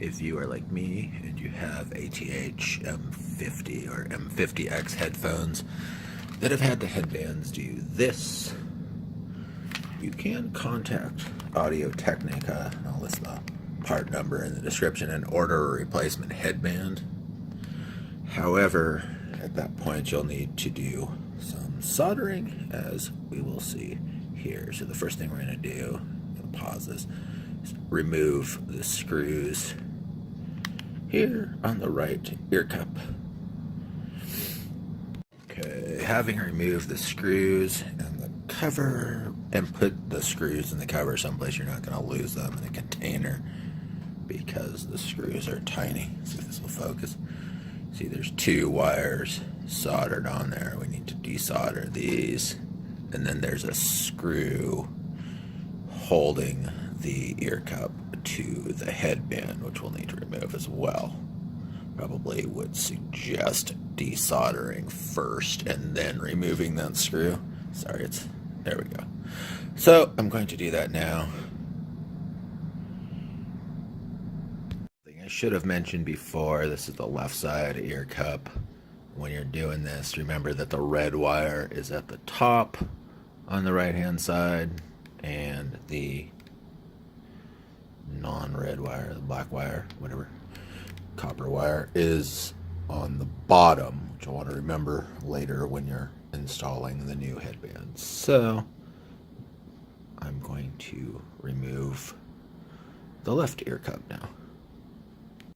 if you are like me and you have ATH M50 or M50X headphones that have had the headbands do this, you can contact Audiotechnia. I'll list the part number in the description and order a replacement headband. However, at that point you'll need to do some soldering, as we will see here. So the first thing we're going to do, I'm going to pause this, is remove the screws here on the right ear cup. Okay, having removed the screws and the cover, and put the screws in the cover someplace you're not going to lose them in a container, because the screws are tiny. See if this will focus. See, there's 2 wires soldered on there. We need to desolder these. And then there's a screw holding the ear cup to the headband, which we'll need to remove as well. Probably would suggest desoldering first and then removing that screw. Sorry, there we go. So I'm going to do that now. I should have mentioned before, this is the left side ear cup. When you're doing this, remember that the red wire is at the top on the right hand side, and the non-red wire, the black wire, whatever, copper wire, is on the bottom, which you'll want to remember later when you're installing the new headbands. So I'm going to remove the left ear cup now.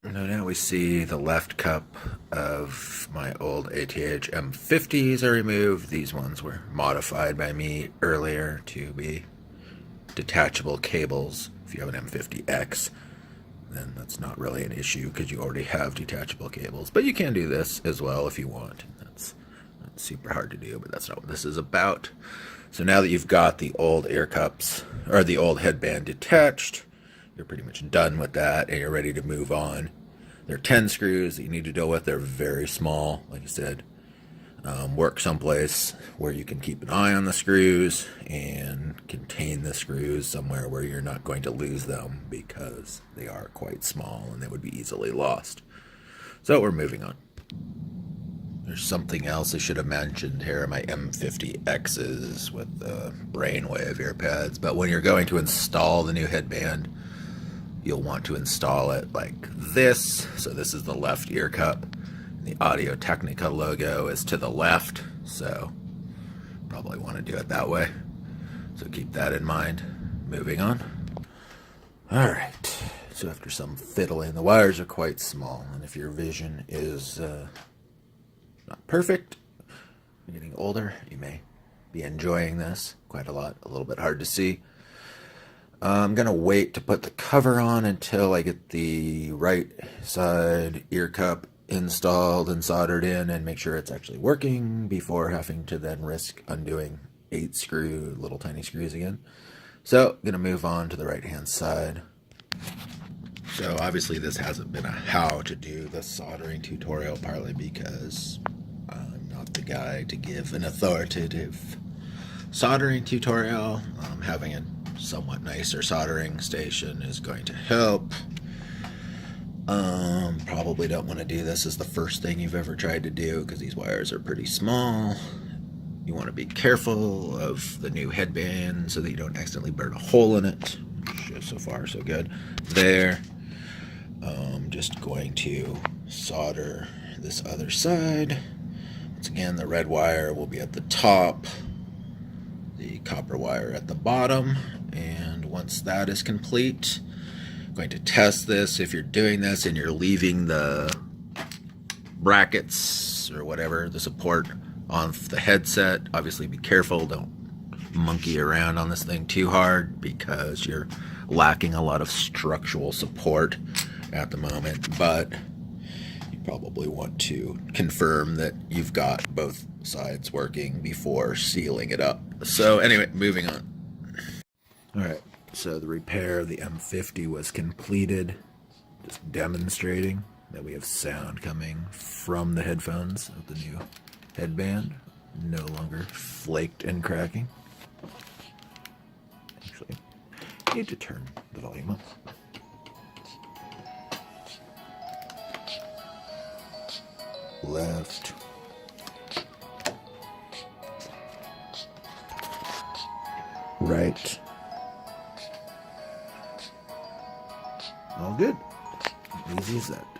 Now we see the left cup of my old ATH M50s are removed. These ones were modified by me earlier to be detachable cables. If you have an M50X, then that's not really an issue because you already have detachable cables. But you can do this as well if you want. That's not super hard to do, but that's not what this is about. So now that you've got the old ear cups, or the old headband detached, you're pretty much done with that and you're ready to move on. There are 10 screws that you need to deal with. They're very small, like I said. Work someplace where you can keep an eye on the screws and contain the screws somewhere where you're not going to lose them, because they are quite small and they would be easily lost. So we're moving on. There's something else I should have mentioned here, my M50Xs with the brainwave ear pads. But when you're going to install the new headband, you'll want to install it like this. So this is the left ear cup. The Audiotechnia logo is to the left, so probably want to do it that way. So keep that in mind. Moving on. Alright, so after some fiddling, the wires are quite small, and if your vision is not perfect, you're getting older, you may be enjoying this quite a lot, a little bit hard to see. I'm going to wait to put the cover on until I get the right side ear cup installed and soldered in and make sure it's actually working before having to then risk undoing 8 little tiny screws again. So I'm going to move on to the right hand side. So obviously this hasn't been a how to do the soldering tutorial, partly because I'm not the guy to give an authoritative soldering tutorial. Having a somewhat nicer soldering station is going to help. Probably don't want to do this as the first thing you've ever tried to do, because these wires are pretty small. You want to be careful of the new headband so that you don't accidentally burn a hole in it. So far so good there. Just going to solder this other side. Once again, the red wire will be at the top, the copper wire at the bottom, and once that is complete, I'm going to test this. If you're doing this and you're leaving the brackets or whatever, the support on the headset, obviously be careful. Don't monkey around on this thing too hard, because you're lacking a lot of structural support at the moment. But you probably want to confirm that you've got both sides working before sealing it up. So anyway, moving on. Alright, so the repair of the M50 was completed. Just demonstrating that we have sound coming from the headphones of the new headband. No longer flaked and cracking. Actually, I need to turn the volume up. left, right. All good. Easy as that.